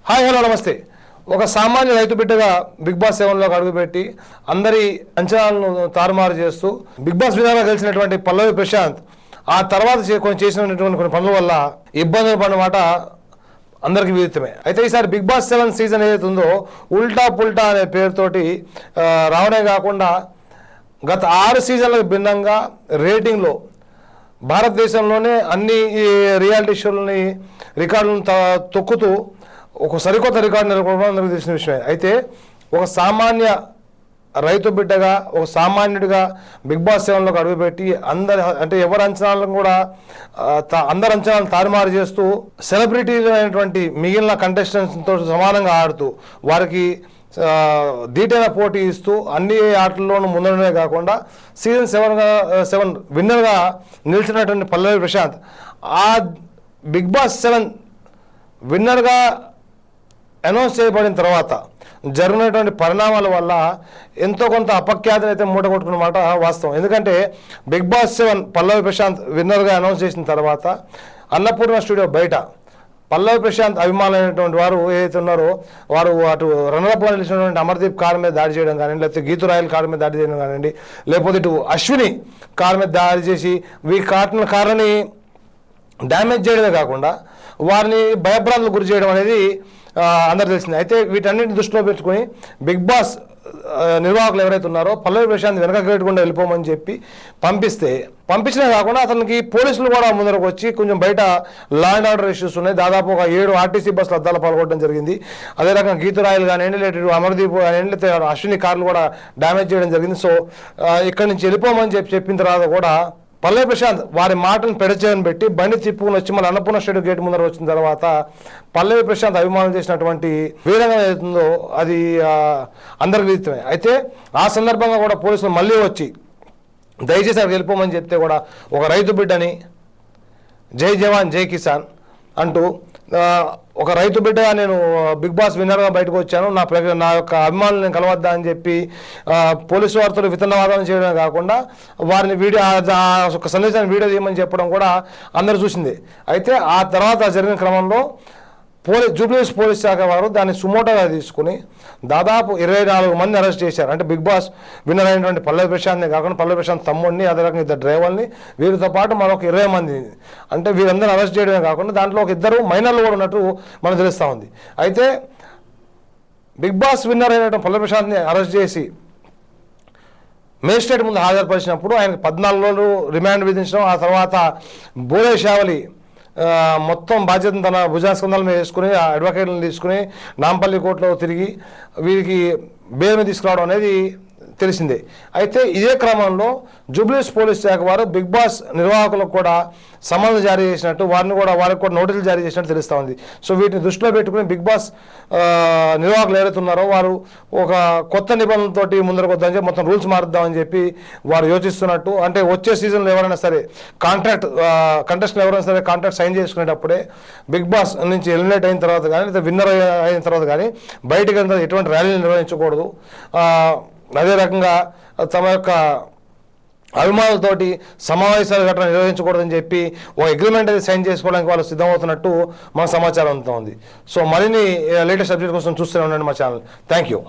Hi hello నమస్తే. ఒక సామాన్య రైతు బిడ్డగా బిగ్ బాస్ 7లోకి అడుగుపెట్టి అందరి అంచనాలను తారుమారు చేస్తూ బిగ్ బాస్ విధానంగా గెలిచినటువంటి పల్లవి ప్రశాంత్ ఆ తర్వాత చేసినటువంటి కొన్ని పనుల వల్ల ఇబ్బందులు పడిన అందరికీ విదితమే. అయితే ఈసారి బిగ్ బాస్ 7 సీజన్ ఏదైతే ఉందో ఉల్టా పుల్టా అనే పేరుతోటి రావడమే కాకుండా గత 6 సీజన్లకు భిన్నంగా రేటింగ్లో భారతదేశంలోనే అన్ని రియాలిటీ షోలని రికార్డులను తొక్కుతూ ఒక సరికొత్త రికార్డు నెలకొల్పడం తెలిసిన విషయమే. అయితే ఒక సామాన్య రైతు బిడ్డగా ఒక సామాన్యుడిగా బిగ్ బాస్ 7లోకి అడుగుపెట్టి ఎవరి అంచనాలను కూడా అందరి అంచనాలను తారుమారు చేస్తూ సెలబ్రిటీలు అయినటువంటి మిగిలిన కంటెస్టెంట్స్తో సమానంగా ఆడుతూ వారికి ధీటైన పోటీ ఇస్తూ అన్ని ఆటల్లోనూ ముందడమే కాకుండా సీజన్ 7 విన్నర్గా నిలిచినటువంటి పల్లవి ప్రశాంత్ ఆ బిగ్ బాస్ 7 విన్నర్గా అనౌన్స్ చేయబడిన తర్వాత జరిగినటువంటి పరిణామాల వల్ల ఎంతో కొంత అపఖ్యాతిని అయితే మూటగొట్టుకున్నమాట వాస్తవం. ఎందుకంటే బిగ్ బాస్ 7 పల్లవి ప్రశాంత్ విన్నర్గా అనౌన్స్ చేసిన తర్వాత అన్నపూర్ణ స్టూడియో బయట పల్లవి ప్రశాంత్ అభిమానులైనటువంటి వారు ఏదైతే ఉన్నారో వారు అటు రన్నరప్గా నిలిచినటువంటి అమర్దీప్ కారు మీద దాడి చేయడం కానివ్వండి, లేకపోతే గీతు రాయల్ కారు మీద దాడి చేయడం కానివ్వండి, లేకపోతే ఇటు అశ్విని కారు మీద దాడి చేసి కార్ని డ్యామేజ్ చేయడమే కాకుండా వారిని భయభ్రాంతులకు గురి చేయడం అనేది అందరు తెలిసింది. అయితే వీటన్నిటిని దృష్టిలో పెట్టుకుని బిగ్ బాస్ నిర్వాహకులు ఎవరైతే ఉన్నారో పల్లవి ప్రశాంత్ వెనక గేటుకుండా వెళ్ళిపోమని చెప్పి పంపించినా కాకుండా అతనికి పోలీసులు కూడా ముందరకు వచ్చి కొంచెం బయట లా అండ్ ఆర్డర్ ఇష్యూస్ ఉన్నాయి. దాదాపు ఒక 7 ఆర్టీసీ బస్సులు అద్దాలు పాల్గొనడం జరిగింది. అదే రకంగా గీతు రాయల్ కానివ్వండి, లేదా అమర్దీప్ కానివ్వండి, లేదా అశ్విని కార్లు కూడా డ్యామేజ్ చేయడం జరిగింది. సో ఇక్కడి నుంచి వెళ్ళిపోమని చెప్పిన తర్వాత కూడా పల్లవి ప్రశాంత్ వారి మాటను పెడచేయని పెట్టి బండి తిప్పుకుని వచ్చి మళ్ళీ అన్నపూర్ణ స్టేడియం గేట్ ముందర వచ్చిన తర్వాత పల్లవి ప్రశాంత్ అభిమానులు చేసినటువంటి వీరంగం ఏదైతుందో అది అందరికి విదితమే. అయితే ఆ సందర్భంగా కూడా పోలీసులు మళ్ళీ వచ్చి దయచేసి అక్కడికి వెళ్ళిపోమని చెప్తే కూడా ఒక రైతు బిడ్డని జై జవాన్ జై కిసాన్ అంటూ ఒక రైతు బిడ్డగా నేను బిగ్ బాస్ విన్నర్గా బయటకు వచ్చాను, నా యొక్క అభిమానులు నేను కలవద్దా అని చెప్పి పోలీసు వారితో విత్తనవాదం చేయడమే కాకుండా వారిని ఒక సందేశాన్ని వీడియో తీయమని చెప్పడం కూడా అందరూ చూసింది. అయితే ఆ తర్వాత జరిగిన క్రమంలో జూబ్లీహిల్స్ పోలీస్ శాఖ వారు దాన్ని సుమోటోగా తీసుకుని దాదాపు 24 మంది అరెస్ట్ చేశారు. అంటే బిగ్ బాస్ విన్నర్ అయినటువంటి పల్లవి ప్రశాంత్నే కాకుండా పల్లవి ప్రశాంత్ తమ్ముడిని, అదే రకంగా 2 డ్రైవర్ని, వీరితో పాటు మరొక 20 మంది, అంటే వీరందరూ అరెస్ట్ చేయడమే కాకుండా దాంట్లో ఒక 2 మైనర్లు కూడా ఉన్నట్టు మనకు తెలుస్తూ ఉంది. అయితే బిగ్ బాస్ విన్నర్ అయినటువంటి పల్లవి ప్రశాంత్ని అరెస్ట్ చేసి మేజిస్ట్రేట్ ముందు హాజరుపరిచినప్పుడు ఆయనకు 14 రోజులు రిమాండ్ విధించడం, ఆ తర్వాత బోరే షావలి మొత్తం బాధ్యతను తన భుజాస్కంధాల మీద వేసుకుని అడ్వకేట్లను తీసుకుని నాంపల్లి కోర్టులో తిరిగి వీరికి బెయిల్ మీద తీసుకురావడం అనేది తెలిసిందే. అయితే ఇదే క్రమంలో జూబ్లీహిల్స్ పోలీస్ శాఖ వారు బిగ్ బాస్ నిర్వాహకులకు కూడా సమన్లు జారీ చేసినట్టు వారికి కూడా నోటీసులు జారీ చేసినట్టు తెలుస్తూ ఉంది. సో వీటిని దృష్టిలో పెట్టుకుని బిగ్ బాస్ నిర్వాహకులు ఎవరైతే ఉన్నారో వారు ఒక కొత్త నిబంధనలతోటి ముందరకు వద్దని చెప్పి మొత్తం రూల్స్ మారుద్దామని చెప్పి వారు యోచిస్తున్నట్టు. అంటే వచ్చే సీజన్లో ఎవరైనా సరే కంటెస్టెంట్ ఎవరైనా సరే కాంట్రాక్ట్ సైన్ చేసుకునేటప్పుడే బిగ్ బాస్ నుంచి ఎలిమినేట్ అయిన తర్వాత కానీ లేదా విన్నర్ అయిన తర్వాత కానీ బయటకు ఎటువంటి ర్యాలీలు నిర్వహించకూడదు. అదే రకంగా తమ యొక్క అభిమానులతోటి సమావేశాలు గట్రా నిర్వహించకూడదని చెప్పి ఒక అగ్రిమెంట్ అయితే సైన్ చేసుకోవడానికి వాళ్ళు సిద్ధమవుతున్నట్టు మన సమాచారం అంతా ఉంది. సో మరిన్ని లేటెస్ట్ అప్డేట్ కోసం చూస్తూనే ఉండండి మా ఛానల్. Thank you.